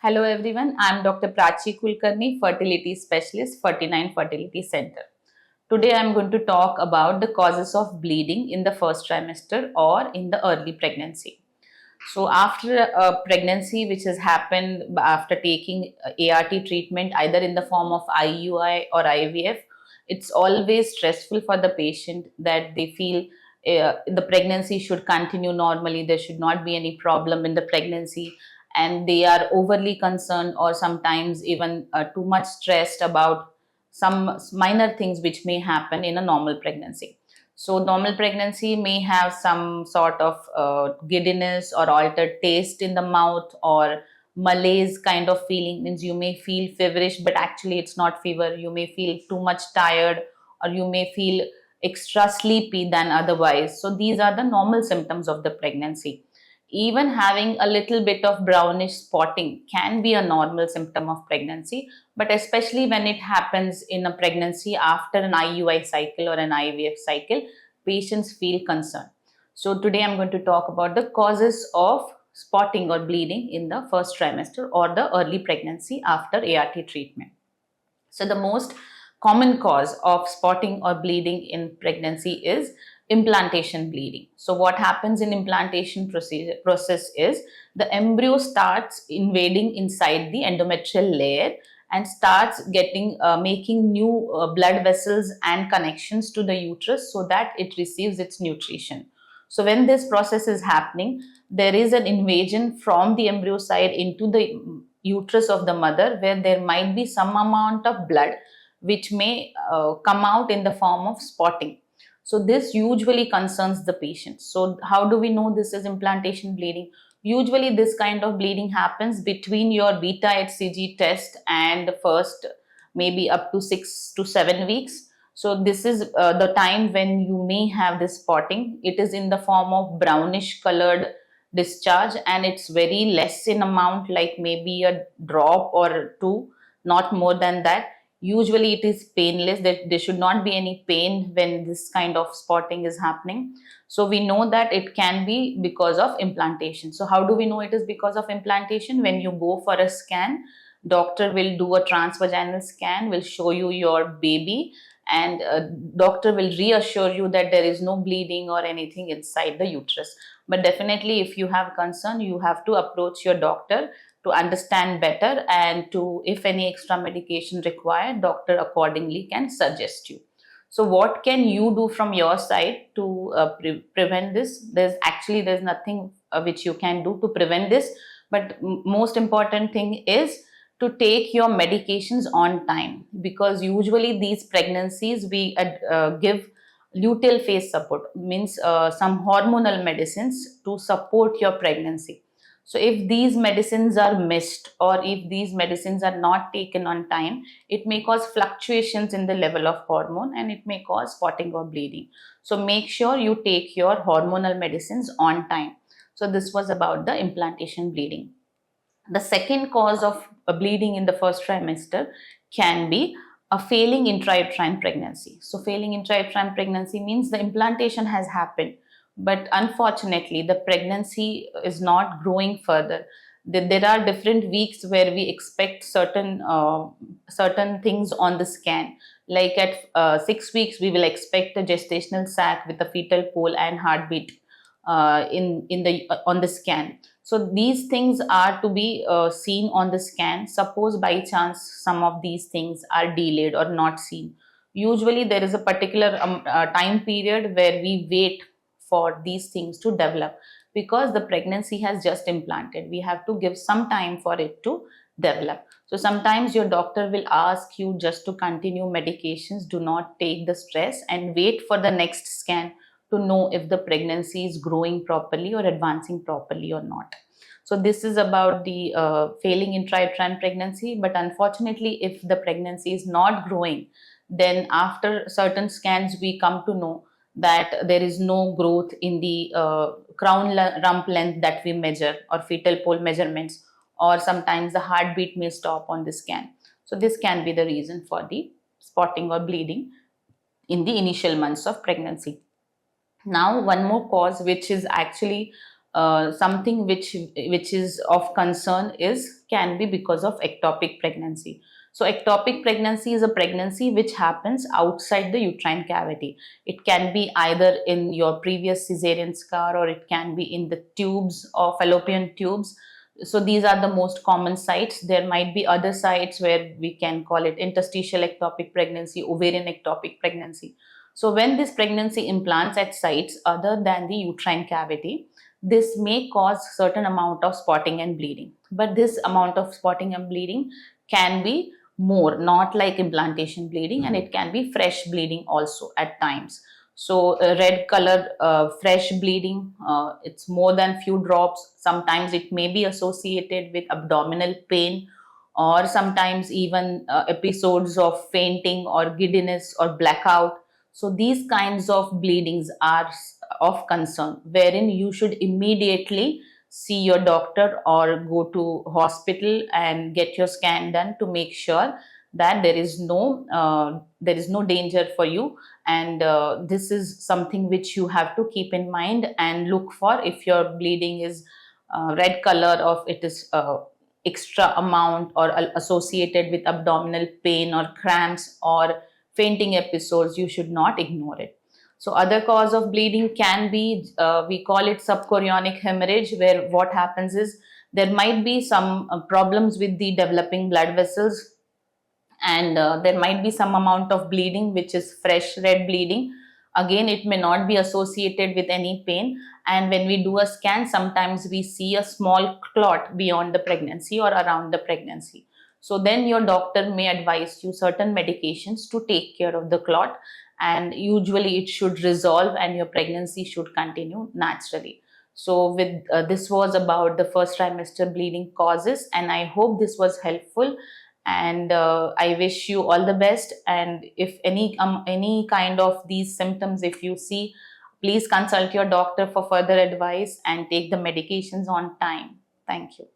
Hello everyone, I am Dr. Prachi Kulkarni, fertility specialist, 49 Fertility Center. Today I am going to talk about the causes of bleeding in the first trimester or in the early pregnancy. So after a pregnancy which has happened after taking ART treatment either in the form of IUI or IVF, it's always stressful for the patient that they feel the pregnancy should continue normally, there should not be any problem in the pregnancy, and they are overly concerned or sometimes even too much stressed about some minor things which may happen in a normal pregnancy. So, normal pregnancy may have some sort of giddiness or altered taste in the mouth or malaise kind of feeling, means you may feel feverish, but actually it's not fever. You may feel too much tired or you may feel extra sleepy than otherwise. So, these are the normal symptoms of the pregnancy. Even having a little bit of brownish spotting can be a normal symptom of pregnancy, but especially when it happens in a pregnancy after an IUI cycle or an IVF cycle, patients feel concerned. So, today I'm going to talk about the causes of spotting or bleeding in the first trimester or the early pregnancy after ART treatment. So, the most common cause of spotting or bleeding in pregnancy is implantation bleeding. So, what happens in implantation process is the embryo starts invading inside the endometrial layer and starts getting making new blood vessels and connections to the uterus so that it receives its nutrition. So, when this process is happening, there is an invasion from the embryo side into the uterus of the mother where there might be some amount of blood which may come out in the form of spotting. So this usually concerns the patient. So how do we know this is implantation bleeding? Usually this kind of bleeding happens between your beta HCG test and the first maybe up to 6 to 7 weeks. So this is the time when you may have this spotting. It is in the form of brownish colored discharge and it's very less in amount, like maybe a drop or two, not more than that. Usually it is painless, that there should not be any pain when this kind of spotting is happening. So we know that it can be because of implantation. So how do we know it is because of implantation? When you go for a scan, doctor will do a transvaginal scan, will show you your baby, and doctor will reassure you that there is no bleeding or anything inside the uterus. But definitely if you have concern, you have to approach your doctor to understand better, and to, if any extra medication required, doctor accordingly can suggest you. So what can you do from your side to prevent this? There's nothing which you can do to prevent this, but most important thing is to take your medications on time, because usually these pregnancies we give luteal phase support, means some hormonal medicines to support your pregnancy. So if these medicines are missed or if these medicines are not taken on time, it may cause fluctuations in the level of hormone and it may cause spotting or bleeding. So make sure you take your hormonal medicines on time. So this was about the implantation bleeding. The second cause of bleeding in the first trimester can be a failing intrauterine pregnancy. So failing intrauterine pregnancy means the implantation has happened, but unfortunately the pregnancy is not growing further. There are different weeks where we expect certain things on the scan. Like at 6 weeks, we will expect a gestational sac with a fetal pole and heartbeat in the on the scan. So these things are to be seen on the scan. Suppose by chance some of these things are delayed or not seen, usually there is a particular time period where we wait for these things to develop, because the pregnancy has just implanted. We have to give some time for it to develop. So sometimes your doctor will ask you just to continue medications, do not take the stress, and wait for the next scan to know if the pregnancy is growing properly or advancing properly or not. So this is about the failing intrauterine pregnancy. But unfortunately, if the pregnancy is not growing, then after certain scans we come to know that there is no growth in the rump length that we measure, or fetal pole measurements, or sometimes the heartbeat may stop on the scan. So this can be the reason for the spotting or bleeding in the initial months of pregnancy. Now, one more cause which is actually something which is of concern is can be because of ectopic pregnancy. So ectopic pregnancy is a pregnancy which happens outside the uterine cavity. It can be either in your previous cesarean scar, or it can be in the tubes or fallopian tubes. So these are the most common sites. There might be other sites where we can call it interstitial ectopic pregnancy, ovarian ectopic pregnancy. So when this pregnancy implants at sites other than the uterine cavity, this may cause certain amount of spotting and bleeding. But this amount of spotting and bleeding can be more, not like implantation bleeding, and it can be fresh bleeding also at times. So red color, fresh bleeding, it's more than few drops. Sometimes it may be associated with abdominal pain, or sometimes even episodes of fainting or giddiness or blackout. So these kinds of bleedings are of concern, wherein you should immediately see your doctor or go to hospital and get your scan done to make sure that there is no danger for you. And this is something which you have to keep in mind and look for. If your bleeding is red color, or it is extra amount, or associated with abdominal pain or cramps or fainting episodes, you should not ignore it. So other cause of bleeding can be, we call it subchorionic hemorrhage, where what happens is there might be some problems with the developing blood vessels, and there might be some amount of bleeding which is fresh red bleeding. Again, it may not be associated with any pain, and when we do a scan, sometimes we see a small clot beyond the pregnancy or around the pregnancy. So then your doctor may advise you certain medications to take care of the clot, and usually it should resolve and your pregnancy should continue naturally. So with this was about the first trimester bleeding causes, and I hope this was helpful. And I wish you all the best. And if any kind of these symptoms, if you see, please consult your doctor for further advice and take the medications on time. Thank you.